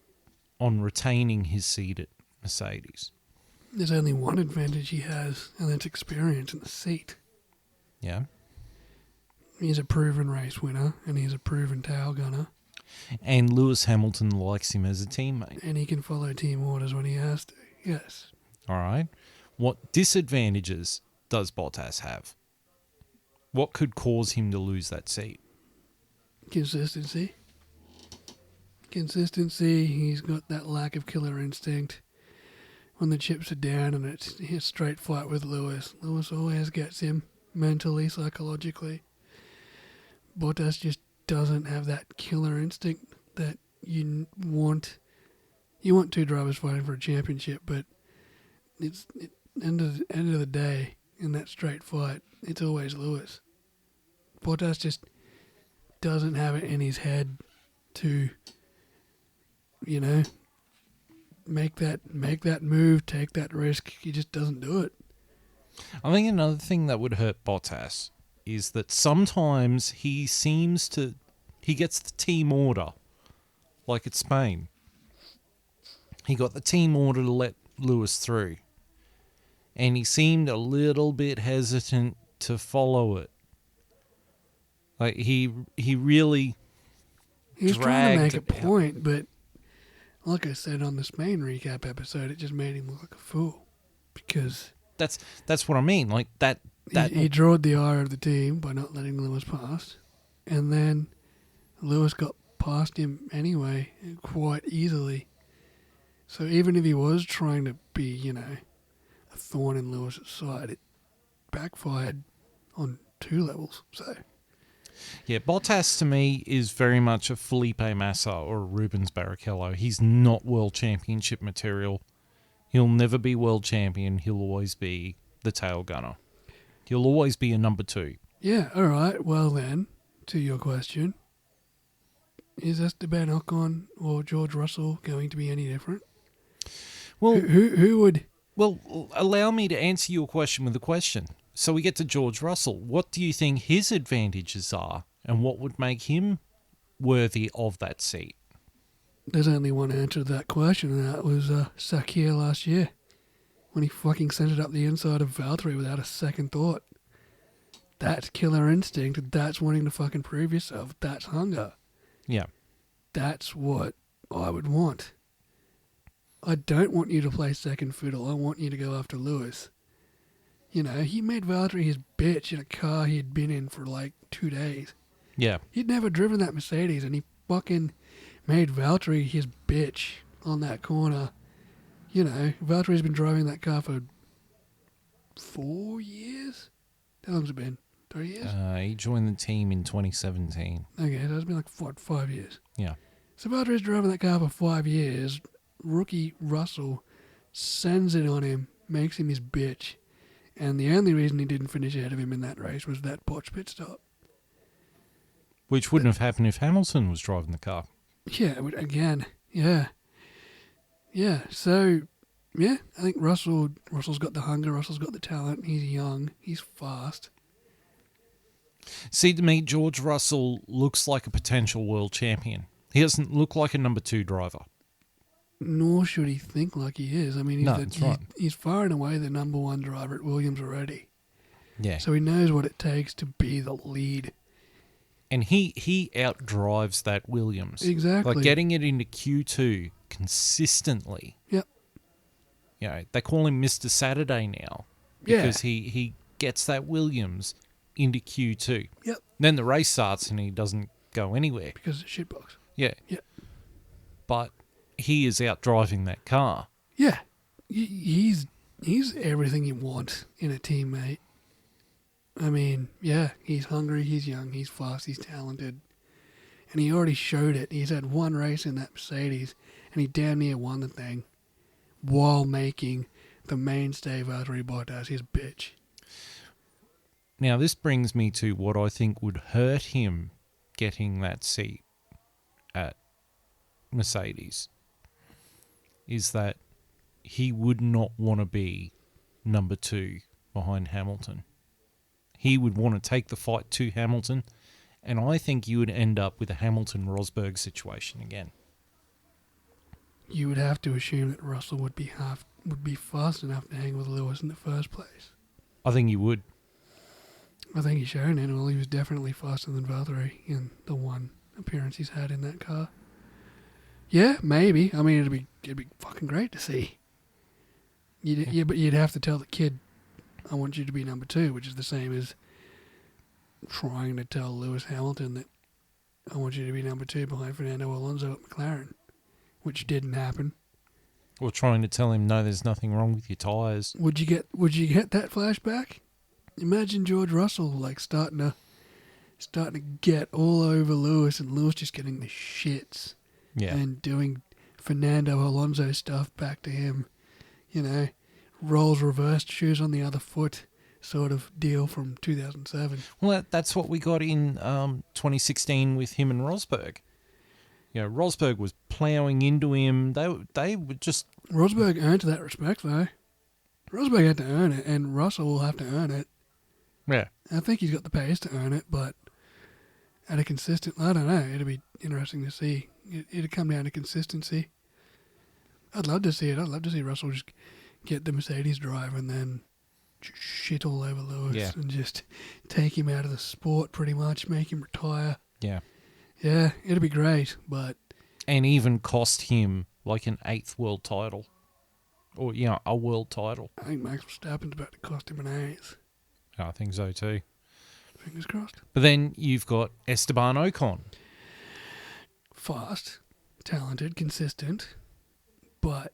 on retaining his seat at Mercedes? There's only one advantage he has, and that's experience in the seat. Yeah. He's a proven race winner, and he's a proven tail gunner. And Lewis Hamilton likes him as a teammate. And he can follow team orders when he has to, yes. All right. What disadvantages does Bottas have? What could cause him to lose that seat? Consistency. He's got that lack of killer instinct. When the chips are down and it's a straight fight with Lewis, Lewis always gets him mentally, psychologically. Bottas just doesn't have that killer instinct that you want. You want 2 drivers fighting for a championship, but end of the day, in that straight fight, it's always Lewis. Bottas just doesn't have it in his head to, make that move, take that risk. He just doesn't do it. I think another thing that would hurt Bottas is that sometimes he gets the team order, like at Spain. He got the team order to let Lewis through, and he seemed a little bit hesitant to follow it. Like he really was trying to make a it out. point, but like I said on the Spain recap episode, it just made him look like a fool because that's what I mean. Like that he drawed the ire of the team by not letting Lewis pass, and then Lewis got past him anyway quite easily. So even if he was trying to be, a thorn in Lewis's side, it backfired on 2 levels. So yeah, Bottas to me is very much a Felipe Massa or a Rubens Barrichello. He's not world championship material. He'll never be world champion. He'll always be the tail gunner. He'll always be a number 2. yeah, all right. Well then, to your question, is Esteban Ocon or George Russell going to be any different? Well, who would? Well, allow me to answer your question with a question. So we get to George Russell. What do you think his advantages are, and what would make him worthy of that seat? There's only one answer to that question, and that was Sakir last year, when he fucking sent it up the inside of Valtteri without a second thought. That's killer instinct. That's wanting to fucking prove yourself. That's hunger. Yeah. That's what I would want. I don't want you to play second fiddle. I want you to go after Lewis. He made Valtteri his bitch in a car he had been in for like 2 days. Yeah. He'd never driven that Mercedes, and he fucking made Valtteri his bitch on that corner. Valtteri's been driving that car for 4 years? How long's it been? 3 years? He joined the team in 2017. Okay, so it's been like 5 years. Yeah. So after he's driving that car for 5 years, rookie Russell sends it on him, makes him his bitch, and the only reason he didn't finish ahead of him in that race was that botch pit stop. Which wouldn't have happened if Hamilton was driving the car. Yeah, again, yeah. Yeah, so, yeah, I think Russell's got the hunger, Russell's got the talent, he's young, he's fast. See, to me, George Russell looks like a potential world champion. He doesn't look like a number 2 driver. Nor should he think like he is. I mean, That's right. He's far and away the number 1 driver at Williams already. Yeah. So he knows what it takes to be the lead. And he outdrives that Williams. Exactly. Like getting it into Q2 consistently. Yep. You know, they call him Mr. Saturday now. Yeah. Because he gets that Williams into Q2. Yep. Then the race starts and he doesn't go anywhere. Because it's shitbox. Yeah. Yep. But he is out driving that car. Yeah. He's everything you want in a teammate. I mean, yeah, he's hungry, he's young, he's fast, he's talented. And he already showed it. He's had one race in that Mercedes, and he damn near won the thing while making the mainstay Valtteri Bottas his bitch. Now, this brings me to what I think would hurt him getting that seat at Mercedes, is that he would not want to be number 2 behind Hamilton. He would want to take the fight to Hamilton, and I think you would end up with a Hamilton-Rosberg situation again. You would have to assume that Russell would be fast enough to hang with Lewis in the first place. I think you would. I think he's shown it. Well, he was definitely faster than Valtteri in the one appearance he's had in that car. Yeah, maybe. I mean, it'd be fucking great to see. But you'd have to tell the kid, I want you to be number 2, which is the same as trying to tell Lewis Hamilton that I want you to be number 2 behind Fernando Alonso at McLaren, which didn't happen. Or trying to tell him, no, there's nothing wrong with your tyres. Would you get that flashback? Imagine George Russell like starting to get all over Lewis, and Lewis just getting the shits. Yeah. And doing Fernando Alonso stuff back to him, you know, roles reversed, shoes on the other foot sort of deal from 2007. Well, that's what we got in 2016 with him and Rosberg. You know, Rosberg was ploughing into him. They were just... Rosberg earned that respect, though. Rosberg had to earn it, and Russell will have to earn it. Yeah. I think he's got the pace to earn it, but at a consistent... I don't know. It'll be interesting to see. It'll come down to consistency. I'd love to see it. I'd love to see Russell just get the Mercedes drive and then shit all over Lewis and just take him out of the sport pretty much, make him retire. Yeah. Yeah, it'd be great, but... And even cost him like an 8th world title. Or, you know, a world title. I think Max Verstappen's about to cost him an 8th. I think so too. Fingers crossed. But then you've got Esteban Ocon. Fast, talented, consistent, but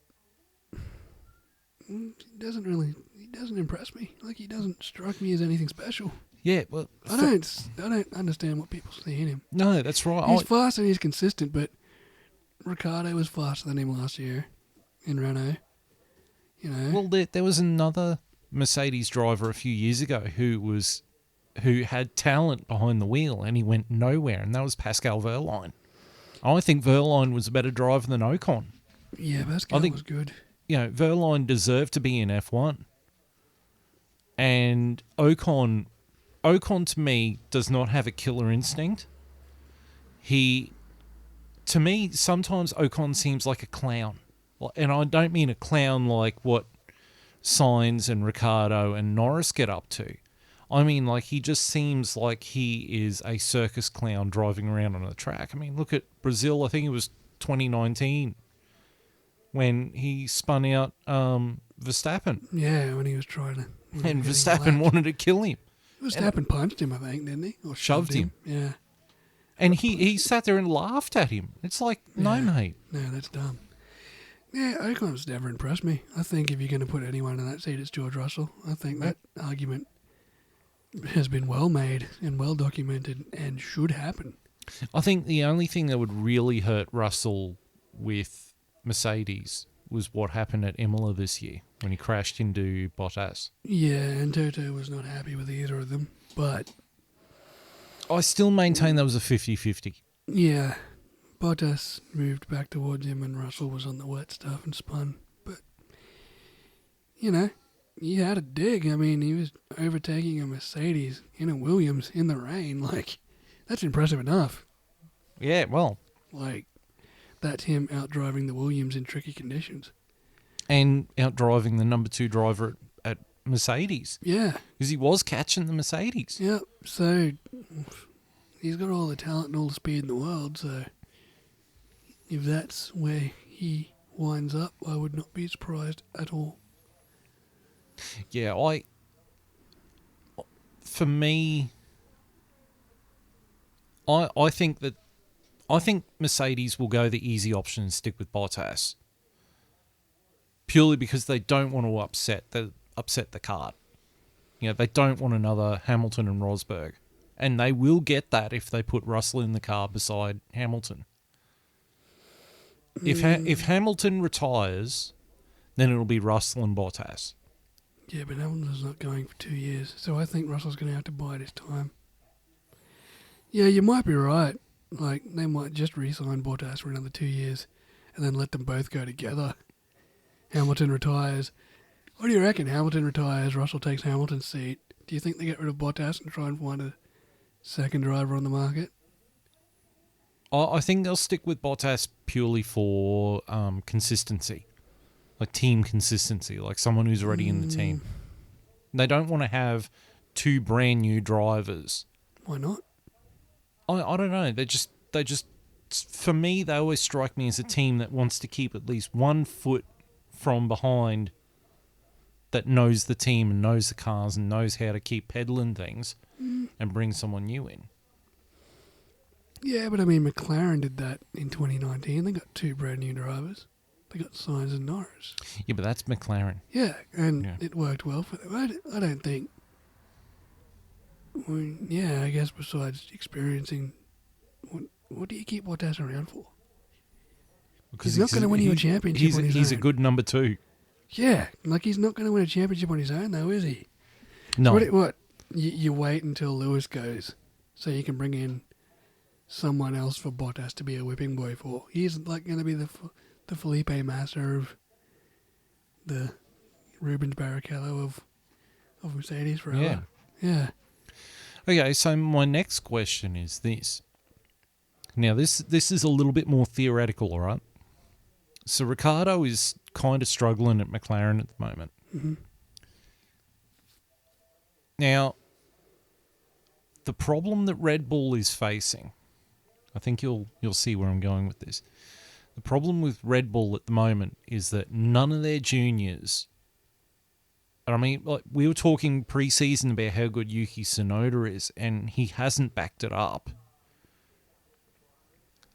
he doesn't impress me. Like, he doesn't strike me as anything special. Yeah, well... I don't understand what people see in him. No, that's right. He's fast and he's consistent, but Ricciardo was faster than him last year in Renault. You know? Well, there was another Mercedes driver a few years ago who had talent behind the wheel and he went nowhere, and that was Pascal Wehrlein. I think Wehrlein was a better driver than Ocon. Yeah, Pascal was good. You know, Wehrlein deserved to be in F1. And Ocon to me does not have a killer instinct. To me, sometimes Ocon seems like a clown. And I don't mean a clown like what Sainz and Ricciardo and Norris get up to. I mean, like, he just seems like he is a circus clown driving around on a track. I mean, look at Brazil. I think it was 2019 when he spun out Verstappen. Yeah, when he was trying to... And Verstappen wanted to kill him. Verstappen punched him, I think, didn't he? Or shoved him. Yeah. And he sat there and laughed at him. It's like, no, mate. No, that's dumb. Yeah, Ocon's never impressed me. I think if you're going to put anyone in that seat, it's George Russell. I think that argument has been well made and well documented and should happen. I think the only thing that would really hurt Russell with Mercedes was what happened at Imola this year when he crashed into Bottas. Yeah, and Toto was not happy with either of them. But I still maintain that was a 50-50. yeah, Bottas moved back towards him and Russell was on the wet stuff and spun. But, you know, he had a dig. I mean, he was overtaking a Mercedes in a Williams in the rain. Like, that's impressive enough. Yeah, well. Like, that's him outdriving the Williams in tricky conditions. And outdriving the number 2 driver at Mercedes. Yeah. Because he was catching the Mercedes. Yep. So, he's got all the talent and all the speed in the world, so if that's where he winds up, I would not be surprised at all. Yeah, for me, I think Mercedes will go the easy option and stick with Bottas. Purely because they don't want to upset the cart. You know, they don't want another Hamilton and Rosberg. And they will get that if they put Russell in the car beside Hamilton. If Hamilton retires, then it'll be Russell and Bottas. Yeah, but Hamilton's not going for 2 years, so I think Russell's going to have to bide his time. Yeah, you might be right. Like, they might just re-sign Bottas for another 2 years and then let them both go together. Hamilton retires. What do you reckon? Hamilton retires, Russell takes Hamilton's seat. Do you think they get rid of Bottas and try and find a second driver on the market? I think they'll stick with Bottas purely for consistency. Like team consistency, like someone who's already in the team. They don't want to have 2 brand new drivers. Why not? I don't know. They just for me, they always strike me as a team that wants to keep at least 1 foot from behind, that knows the team and knows the cars and knows how to keep peddling things and bring someone new in. Yeah, but I mean, McLaren did that in 2019. They got 2 brand new drivers. They got Sainz and Norris. Yeah, but that's McLaren. Yeah, and it worked well for them. I don't think... I guess besides experiencing... What do you keep Bottas around for? Because he's not going to win you a championship on his own. He's a good number 2. Yeah, like he's not going to win a championship on his own, though, is he? No. What? You wait until Lewis goes so you can bring in someone else for Bottas to be a whipping boy for. He's like going to be the Felipe Massa of the Rubens Barrichello of Mercedes forever. Yeah. Okay, so my next question is this. Now, this is a little bit more theoretical, all right? So Ricciardo is kind of struggling at McLaren at the moment. Mm-hmm. Now, the problem that Red Bull is facing, I think you'll see where I'm going with this. The problem with Red Bull at the moment is that none of their juniors... I mean, like, we were talking pre-season about how good Yuki Tsunoda is, and he hasn't backed it up.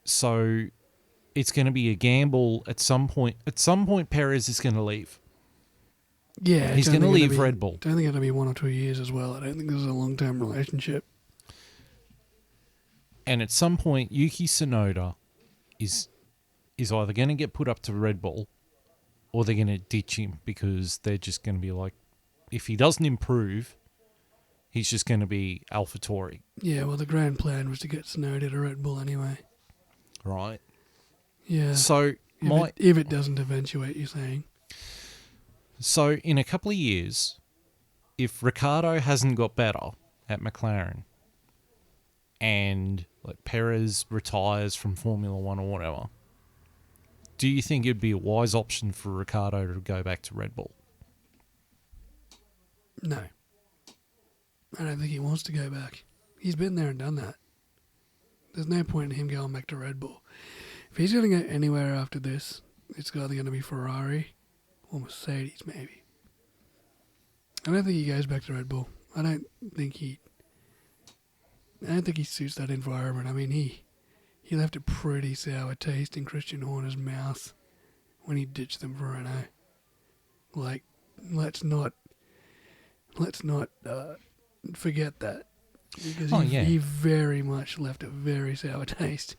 So it's going to be a gamble at some point. At some point, Perez is going to leave. Yeah, he's going to leave Red Bull. I don't think it'll be 1 or 2 years as well. I don't think this is a long-term relationship. And at some point, Yuki Tsunoda is either going to get put up to Red Bull, or they're going to ditch him because they're just going to be like, if he doesn't improve, he's just going to be AlphaTauri. Yeah, well, the grand plan was to get Tsunoda to Red Bull anyway. Right. Yeah. So if it doesn't eventuate, you're saying. So in a couple of years, if Ricciardo hasn't got better at McLaren, and like Perez retires from Formula One or whatever, do you think it'd be a wise option for Ricciardo to go back to Red Bull? No. I don't think he wants to go back. He's been there and done that. There's no point in him going back to Red Bull. If he's going to go anywhere after this, it's either going to be Ferrari or Mercedes, maybe. I don't think he goes back to Red Bull. I don't think he suits that environment. I mean, he left a pretty sour taste in Christian Horner's mouth when he ditched them for Renault. Like, let's not forget that, because he very much left a very sour taste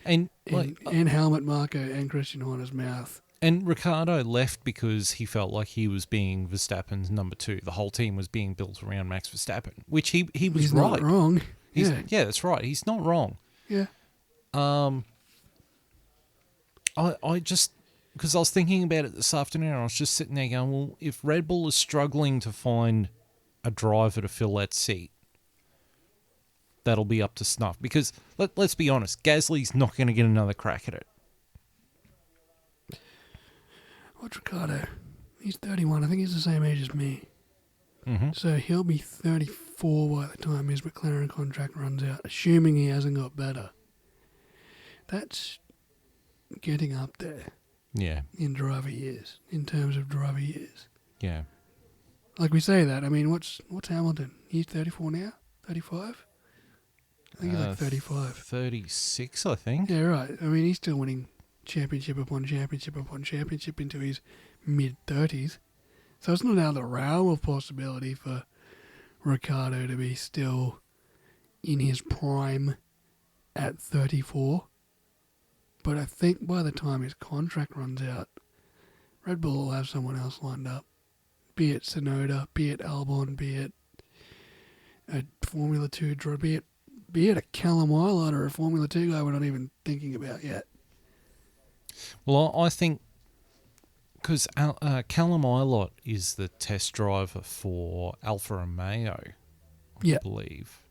And in Helmut Marko and Christian Horner's mouth. And Ricciardo left because he felt like he was being Verstappen's number 2. The whole team was being built around Max Verstappen, which he was He's right. not wrong. Yeah, that's right. He's not wrong. Yeah. I just, because I was thinking about it this afternoon, I was just sitting there going, well, if Red Bull is struggling to find a driver to fill that seat, that'll be up to snuff. Because let's be honest, Gasly's not going to get another crack at it. What's Ricciardo? He's 31. I think he's the same age as me. Mm-hmm. So he'll be 34 by the time his McLaren contract runs out, assuming he hasn't got better. That's getting up there. Yeah. In driver years, in terms of driver years. Yeah. Like we say that, I mean, what's Hamilton? He's 34 now? 35? I think he's like 35. 36, I think. Yeah, right. I mean, he's still winning championship upon championship upon championship into his mid-30s. So it's not out of the realm of possibility for Ricciardo to be still in his prime at 34. But I think by the time his contract runs out, Red Bull will have someone else lined up. Be it Tsunoda, be it Albon, be it a Formula 2 driver, be it a Callum Eilert or a Formula 2 guy we're not even thinking about yet. Well, I think because Callum Eilert is the test driver for Alfa Romeo, I believe.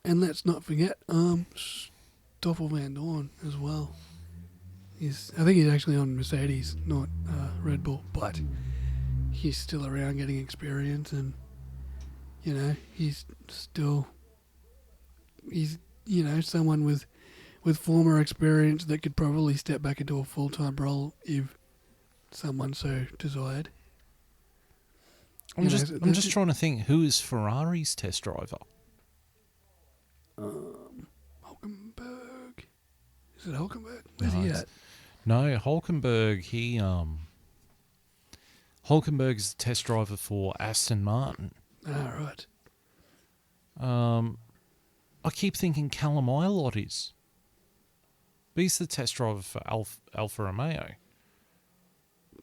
And let's not forget Stoffel Van Dorn as well. I think he's actually on Mercedes, not Red Bull, but he's still around getting experience, and he's someone with former experience that could probably step back into a full-time role if someone so desired. I'm just trying to think, who is Ferrari's test driver? Hulkenberg. Is it Hulkenberg? Where's he at? No, Hulkenberg. Hulkenberg is the test driver for Aston Martin. Ah, right. I keep thinking Callum Eilert is. But he's the test driver for Alfa Romeo.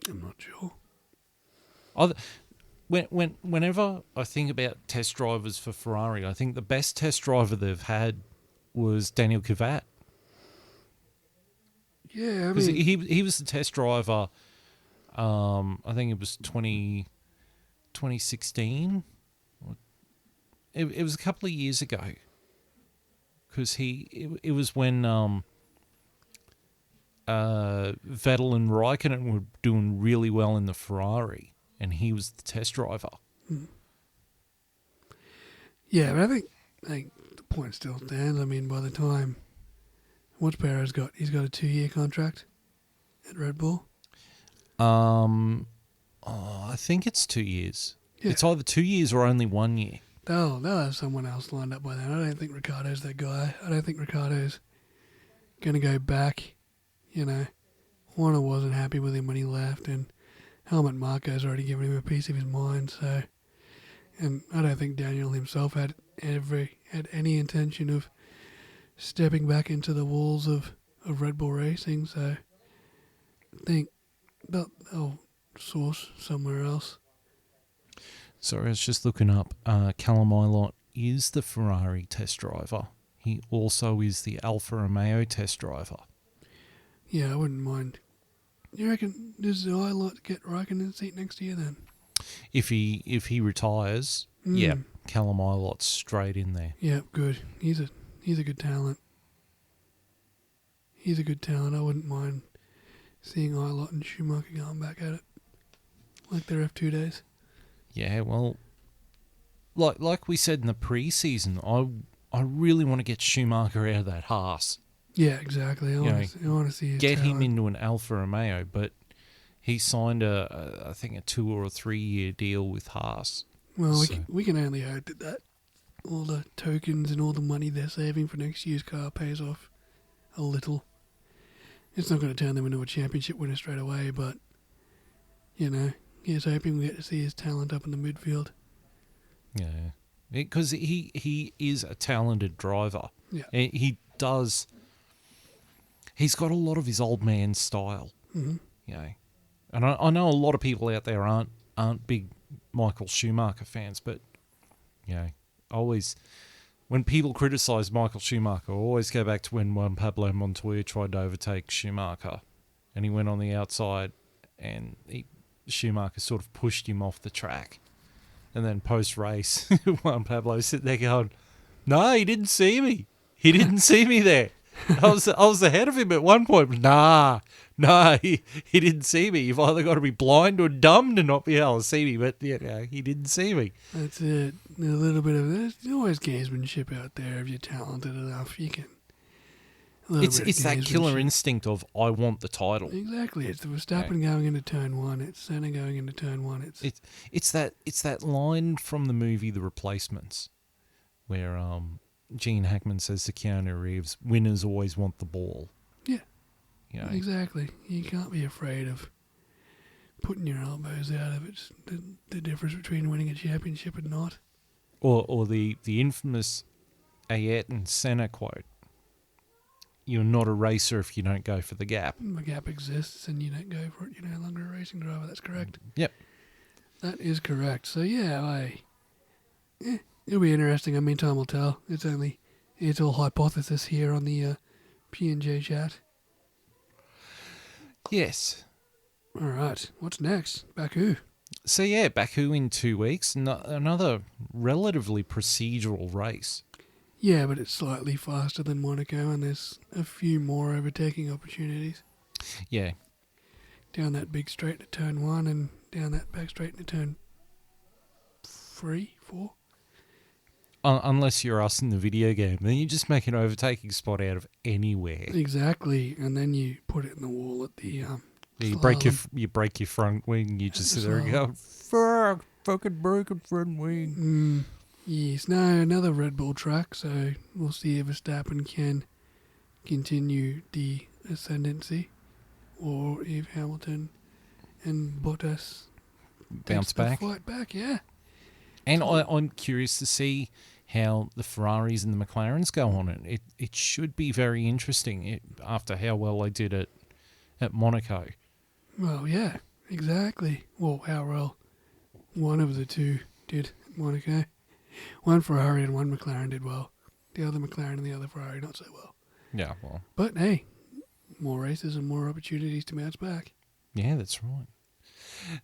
I'm not sure. Whenever I think about test drivers for Ferrari, I think the best test driver they've had was Daniel Kvyat. Yeah, I mean, he was the test driver. I think it was 2016. It was a couple of years ago. Because it was when Vettel and Raikkonen were doing really well in the Ferrari, and he was the test driver. Yeah, but I think the point still stands. I mean, by the time what's Perez got? He's got a 2-year contract at Red Bull. I think it's 2 years. Yeah. It's either 2 years or only 1 year. They'll have someone else lined up by then. I don't think Ricciardo's that guy. I don't think Ricciardo's going to go back. Horner wasn't happy with him when he left, and Helmut Marko's already given him a piece of his mind. So, and I don't think Daniel himself had any intention of stepping back into the walls of Red Bull Racing. So, I think they'll source somewhere else. Sorry, I was just looking up. Callum Eilert is the Ferrari test driver. He also is the Alfa Romeo test driver. Yeah, I wouldn't mind. You reckon does Eilert get Raikkonen's seat next year then? If he retires, yeah, Callum Eilert's straight in there. Yeah, good. He's a good talent. He's a good talent. I wouldn't mind seeing Eilert and Schumacher going back at it like their F2 days. Yeah, well, like we said in the pre-season, I really want to get Schumacher out of that Haas. Yeah, exactly. I want to see his get talent. him into an Alfa Romeo, but he signed I think a 2 or 3 year deal with Haas. Well, we can only hope that all the tokens and all the money they're saving for next year's car pays off a little. It's not going to turn them into a championship winner straight away, but, you know, here's hoping we get to see his talent up in the midfield. Yeah. Because he is a talented driver. Yeah. He does... He's got a lot of his old man style. Mm-hmm. You know. And I know a lot of people out there aren't big Michael Schumacher fans, but, you know, always... When people criticise Michael Schumacher, I always go back to when Juan Pablo Montoya tried to overtake Schumacher and he went on the outside and Schumacher sort of pushed him off the track. And then post-race, Juan Pablo sitting there going, no, he didn't see me. He didn't see me there. I was ahead of him at one point. But he didn't see me. You've either got to be blind or dumb to not be able to see me. But, you know, he didn't see me. That's it. A little bit of... There's always gamesmanship out there. If you're talented enough, you can... It's that killer instinct of, I want the title. Exactly. It's the Verstappen going into turn one. It's Senna going into turn one. It's that line from the movie The Replacements where Gene Hackman says to Keanu Reeves, winners always want the ball. Yeah. You know? Exactly. You can't be afraid of putting your elbows out if it's the difference between winning a championship and not. Or the infamous Ayrton Senna quote. You're not a racer if you don't go for the gap. The gap exists and you don't go for it. You're no longer a racing driver. That's correct. Yep. That is correct. So, yeah, it'll be interesting. I mean, time will tell. It's all hypothesis here on the P&J chat. Yes. All right. What's next? Baku. So, yeah, Baku in 2 weeks. Another relatively procedural race. Yeah, but it's slightly faster than Monaco, and there's a few more overtaking opportunities. Yeah. Down that big straight to turn one, and down that back straight to turn 3, 4. Unless you're us in the video game, then you just make an overtaking spot out of anywhere. Exactly, and then you put it in the wall at the you break your front wing. You just sit there and go, fucking broken front wing. Yes, no, another Red Bull track, so we'll see if Verstappen can continue the ascendancy, or if Hamilton and Bottas bounce back. Fight back, yeah. And I'm curious to see how the Ferraris and the McLarens go on it. It should be very interesting after how well they did at Monaco. Well, yeah, exactly. Well, how well one of the two did at Monaco. One Ferrari and one McLaren did well. The other McLaren and the other Ferrari not so well. Yeah, well. But hey, more races and more opportunities to bounce back. Yeah, that's right.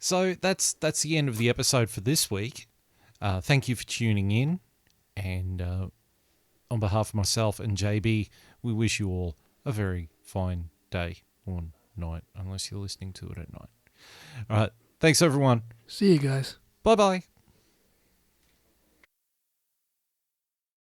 So that's the end of the episode for this week. Thank you for tuning in. And on behalf of myself and JB, we wish you all a very fine day or night, unless you're listening to it at night. All right. Thanks, everyone. See you guys. Bye-bye.